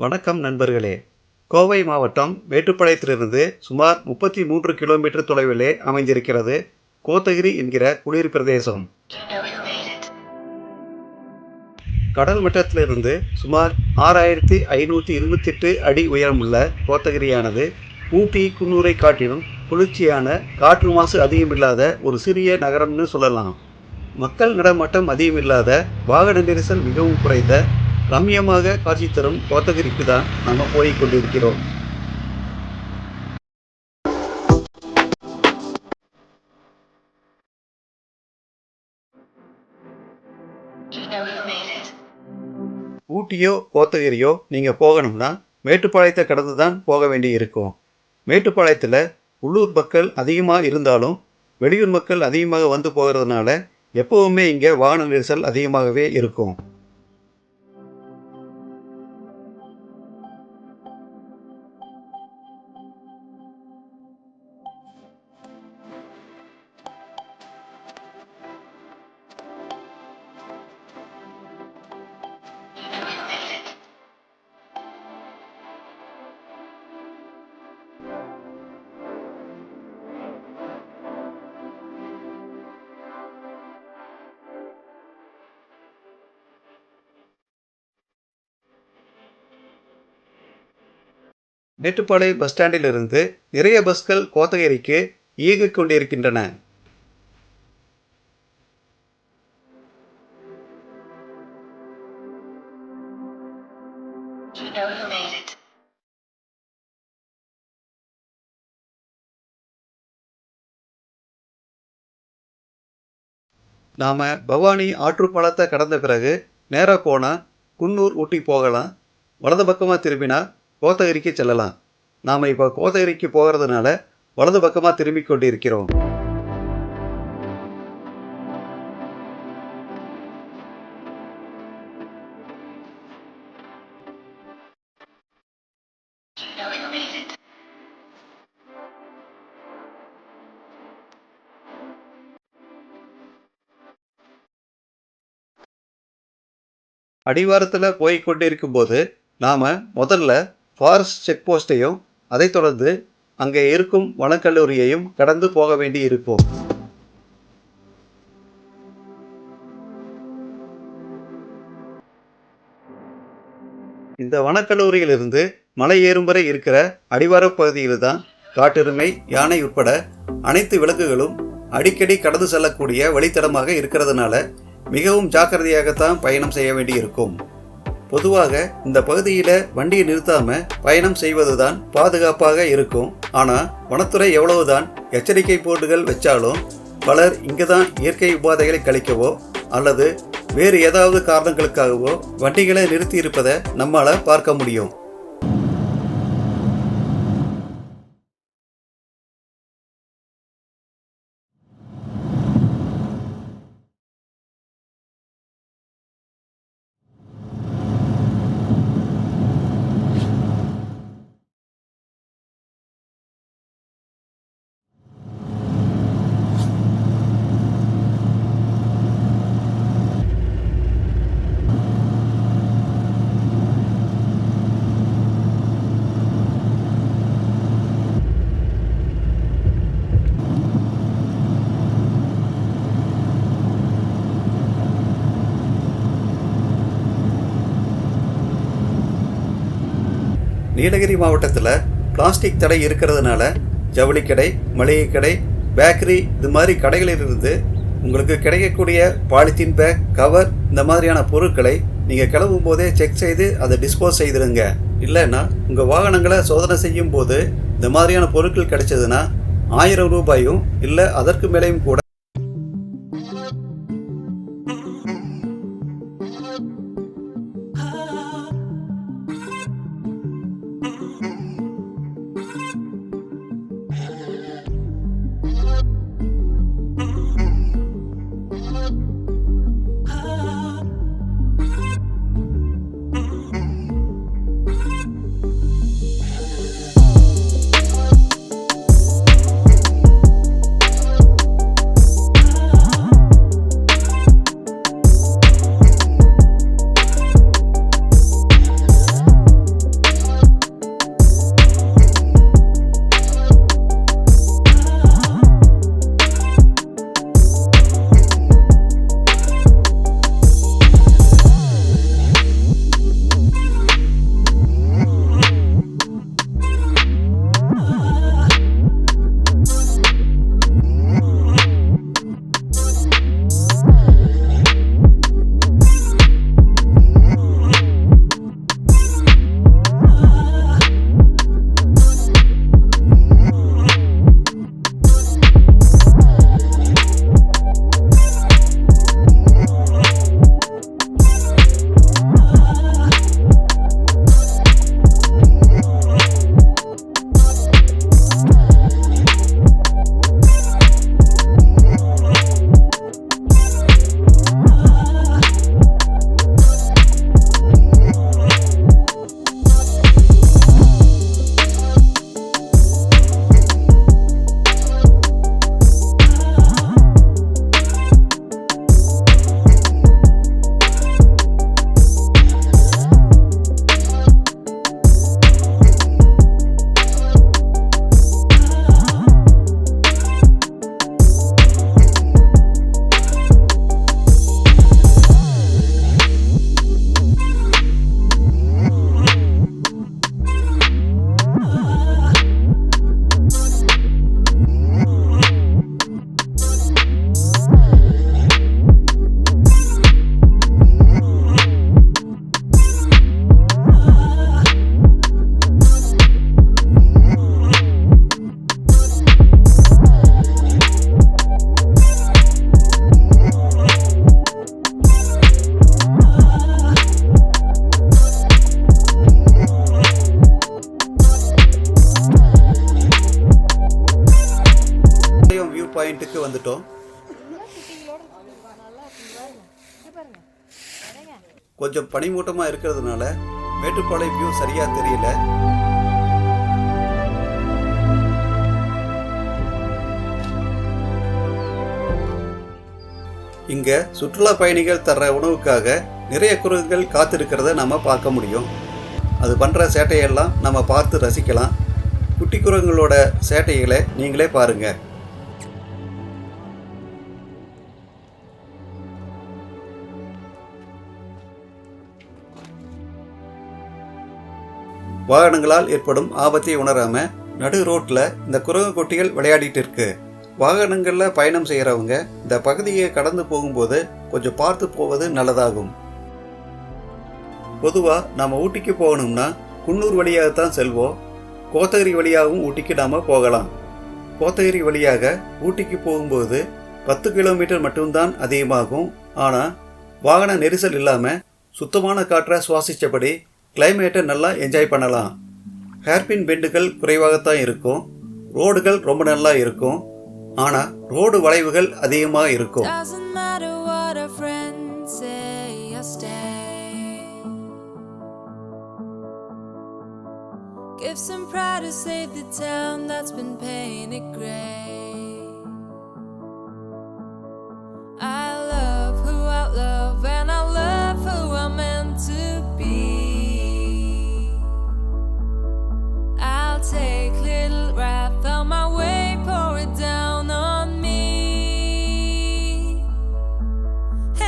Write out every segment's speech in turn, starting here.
வணக்கம் நண்பர்களே. கோவை மாவட்டம் மேட்டுப்பாளையத்திலிருந்து சுமார் 33 கிலோமீட்டர் தொலைவிலே அமைந்திருக்கிறது கோத்தகிரி என்கிற குளிர் பிரதேசம். கடல் மட்டத்திலிருந்து சுமார் 6528 அடி உயரமுள்ள கோத்தகிரியானது ஊட்டி குன்னூரை காட்டிலும் குளிர்ச்சியான, காற்று மாசு அதிகமில்லாத ஒரு சிறிய நகரம்னு சொல்லலாம். மக்கள் நடமாட்டம் அதிகமில்லாத, வாகன நெரிசல் மிகவும் குறைந்த, ரம்யமாக காட்சி தரும் கோத்தகிரிக்கு தான் நம்ம போய் கொண்டிருக்கிறோம். ஊட்டியோ கோத்தகிரியோ நீங்கள் போகணும்னா மேட்டுப்பாளையத்தை கடந்து தான் போக வேண்டி இருக்கும். மேட்டுப்பாளையத்தில் உள்ளூர் மக்கள் அதிகமாக இருந்தாலும் வெளியூர் மக்கள் அதிகமாக வந்து போகிறதுனால எப்போவுமே இங்கே வாகன நெரிசல் அதிகமாகவே இருக்கும். மேட்டுப்பாளையம் பஸ் ஸ்டாண்டில் இருந்து நிறைய பஸ்கள் கோத்தகிரிக்கு இயங்கிக் கொண்டிருக்கின்றன. நாம் பவானி ஆற்றுப்பாலத்தை கடந்த பிறகு நேராக போனால் குன்னூர் ஊட்டி போகலாம். வலது பக்கமாக திரும்பினா கோத்தகிரிக்கு செல்லலாம். நாம் இப்போ கோத்தகிரிக்கு போகிறதுனால வலது பக்கமாக திரும்பி கொண்டிருக்கிறோம். அடிவாரத்தில் போய் கொண்டிருக்கும் போது நாம் முதல்ல ஃபாரஸ்ட் செக் போஸ்ட்டையும் அதைத் தொடர்ந்து அங்கே இருக்கும் வனக்கல்லூரியையும் கடந்து போக வேண்டி இருக்கும். இந்த வனக்கல்லூரியிலிருந்து மலை ஏறும் வரை இருக்கிற அடிவார பகுதியில் தான் காட்டெருமை, யானை உட்பட அனைத்து விலங்குகளும் அடிக்கடி கடந்து செல்லக்கூடிய வழித்தடமாக இருக்கிறதுனால மிகவும் ஜாக்கிரதையாகத்தான் பயணம் செய்ய வேண்டி இருக்கும். பொதுவாக இந்த பகுதியில் வண்டியை நிறுத்தாம பயணம் செய்வதுதான் பாதுகாப்பாக இருக்கும். ஆனால் வனத்துறை எவ்வளவுதான் எச்சரிக்கை போர்டுகள் வச்சாலும் பலர் இங்குதான் இயற்கை உபாதைகளை கழிக்கவோ அல்லது வேறு ஏதாவது காரணங்களுக்காகவோ வண்டிகளை நிறுத்தி இருப்பதை நம்மால பார்க்க முடியும். நீலகிரி மாவட்டத்தில் பிளாஸ்டிக் தடை இருக்கிறதுனால ஜவுளி கடை, மளிகை கடை, பேக்கரி இது மாதிரி கடைகளிலிருந்து உங்களுக்கு கிடைக்கக்கூடிய பாலித்தீன் பேக், கவர் இந்த மாதிரியான பொருட்களை நீங்கள் கிளம்பும் போதே செக் செய்து அதை டிஸ்போஸ் செய்திருங்க. இல்லைன்னா உங்கள் வாகனங்களை சோதனை செய்யும் போது இந்த மாதிரியான பொருட்கள் கிடைச்சதுன்னா 1000 ரூபாயும் இல்லை அதற்கு மேலேயும் கூட கொஞ்சம் பனிமூட்டமாக இருக்கிறதுனால மேட்டுப்பாளை வியூ சரியாக தெரியல. இங்கே சுற்றுலா பயணிகள் தர்ற உணவுக்காக நிறைய குரங்குகள் காத்திருக்கிறத நம்ம பார்க்க முடியும். அது பண்ணுற சேட்டையெல்லாம் நம்ம பார்த்து ரசிக்கலாம். குட்டி குரங்குகளோட சேட்டைகளை நீங்களே பாருங்கள். வாகனங்களால் ஏற்படும் ஆபத்தை உணராம நடு ரோட்டில் இந்த குரங்கு குட்டிகள் விளையாடிட்டு இருக்கு. வாகனங்களில் பயணம் செய்கிறவங்க இந்த பகுதியை கடந்து போகும்போது கொஞ்சம் பார்த்து போவது நல்லதாகும். பொதுவாக நாம் ஊட்டிக்கு போகணும்னா குன்னூர் வழியாகத்தான் செல்வோம். கோத்தகிரி வழியாகவும் ஊட்டிக்கு நாம் போகலாம். கோத்தகிரி வழியாக ஊட்டிக்கு போகும்போது 10 கிலோமீட்டர் மட்டும்தான் அதிகமாகும். ஆனால் வாகன நெரிசல் இல்லாமல் சுத்தமான காற்றை சுவாசித்தபடி கிளைமேட்டை நல்லா என்ஜாய் பண்ணலாம். ஹேர்பின் பெண்டுகள் குறைவாகத்தான் இருக்கும். ரோடுகள் ரொம்ப நல்லா இருக்கும். ஆனால் ரோடு வளைவுகள் அதிகமாக இருக்கும். Give some pride to save the town that's been painted gray. I love who I love and I love who I'm meant to be. I'll take little wrath on my way, pour it down on me.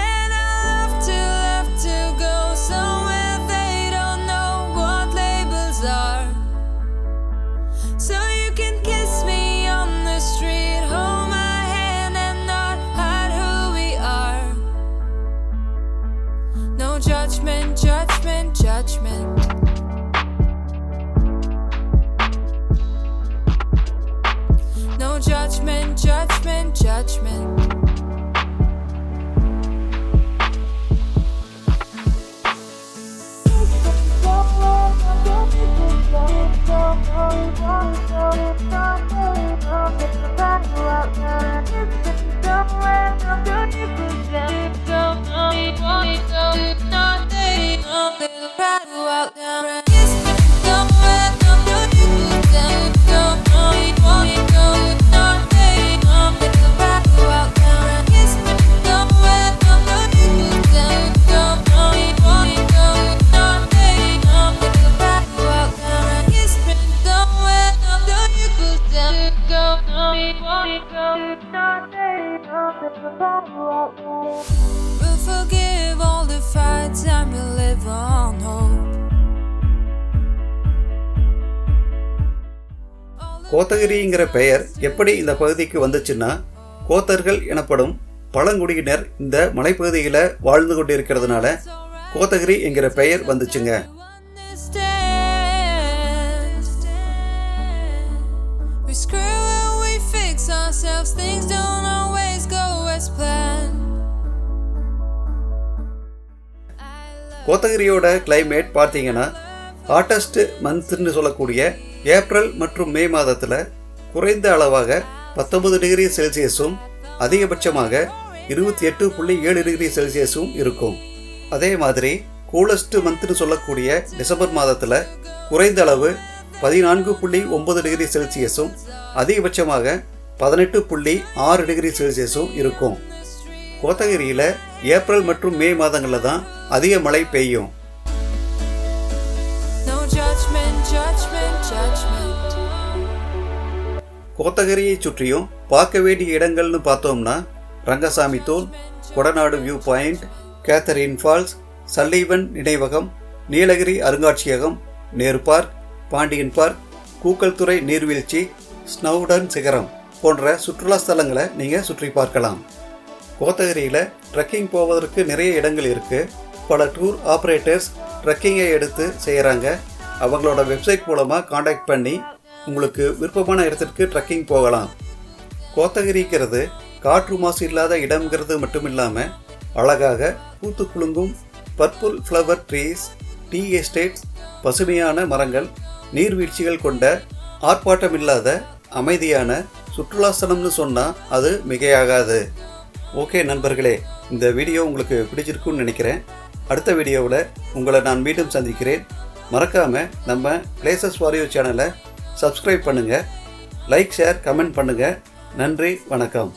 And I love to go somewhere they don't know what labels are. So you can kiss me on the street, hold my hand and not hide who we are. No judgment, judgment, judgment. No judgment, judgment, judgment. We'll forgive all the fights and we'll live on hope. கோத்தகிரிங்கிற பெயர் எப்படி இந்த பகுதிக்கு வந்துச்சுன்னா, கோத்தர்கள் எனப்படும் பழங்குடியினர் இந்த மலைப்பகுதியில் வாழ்ந்து கொண்டிருக்கிறதுனால கோத்தகிரி என்கிற பெயர் வந்துச்சுங்க. கோத்தகிரியோட கிளைமேட் பார்த்தீங்கன்னா ஹாட்டஸ்ட் மந்த்னு சொல்லக்கூடிய ஏப்ரல் மற்றும் மே மாதத்தில் குறைந்த அளவாக 19 டிகிரி செல்சியஸும் அதிகபட்சமாக 28.7 டிகிரி செல்சியஸும் இருக்கும். அதே மாதிரி கூலஸ்ட் மந்த்னு சொல்லக்கூடிய டிசம்பர் மாதத்தில் குறைந்த அளவு 14.9 டிகிரி செல்சியஸும் அதிகபட்சமாக 18.6 டிகிரி செல்சியஸும் இருக்கும். கோத்தகிரியில் ஏப்ரல் மற்றும் மே மாதங்களில் தான் அதிக மழை பெய்யும். கோத்தகிரியை சுற்றியும் பார்க்க வேண்டிய இடங்கள்னு பார்த்தோம்னா ரங்கசாமி தூண், Kodanad View Point, Catherine Falls, Sullivan நினைவகம், நீலகிரி அருங்காட்சியகம், நேரு பார்க், பாண்டியன் பார்க், கூக்கல்துறை நீர்வீழ்ச்சி, ஸ்னவுடன் சிகரம் போன்ற சுற்றுலா ஸ்தலங்களை நீங்கள் சுற்றி பார்க்கலாம். கோத்தகிரியில் ட்ரெக்கிங் போவதற்கு நிறைய இடங்கள் இருக்குது. பல டூர் ஆப்ரேட்டர்ஸ் ட்ரெக்கிங்கை எடுத்து செய்கிறாங்க. அவங்களோட வெப்சைட் மூலமாக காண்டாக்ட் பண்ணி உங்களுக்கு விருப்பமான இடத்திற்கு ட்ரெக்கிங் போகலாம். கோத்தகிரிங்கிறது காற்று மாசு இல்லாத இடம்ங்கிறது மட்டும் இல்லாமல் அழகாக பூத்து குலுங்கும் purple flower trees, tea estates, பசுமையான மரங்கள், நீர்வீழ்ச்சிகள் கொண்ட ஆர்ப்பாட்டம் இல்லாத அமைதியான சுற்றுலாஸ்தலம்னு சொன்னால் அது மிகையாகாது. ஓகே நண்பர்களே, இந்த வீடியோ உங்களுக்கு பிடிச்சிருக்குன்னு நினைக்கிறேன். அடுத்த வீடியோவில் உங்களை நான் மீண்டும் சந்திக்கிறேன். மறக்காமல் நம்ம பிளேசஸ் ஃபார் யூ சேனலை சப்ஸ்கிரைப் பண்ணுங்கள். லைக், ஷேர், கமெண்ட் பண்ணுங்கள். நன்றி, வணக்கம்.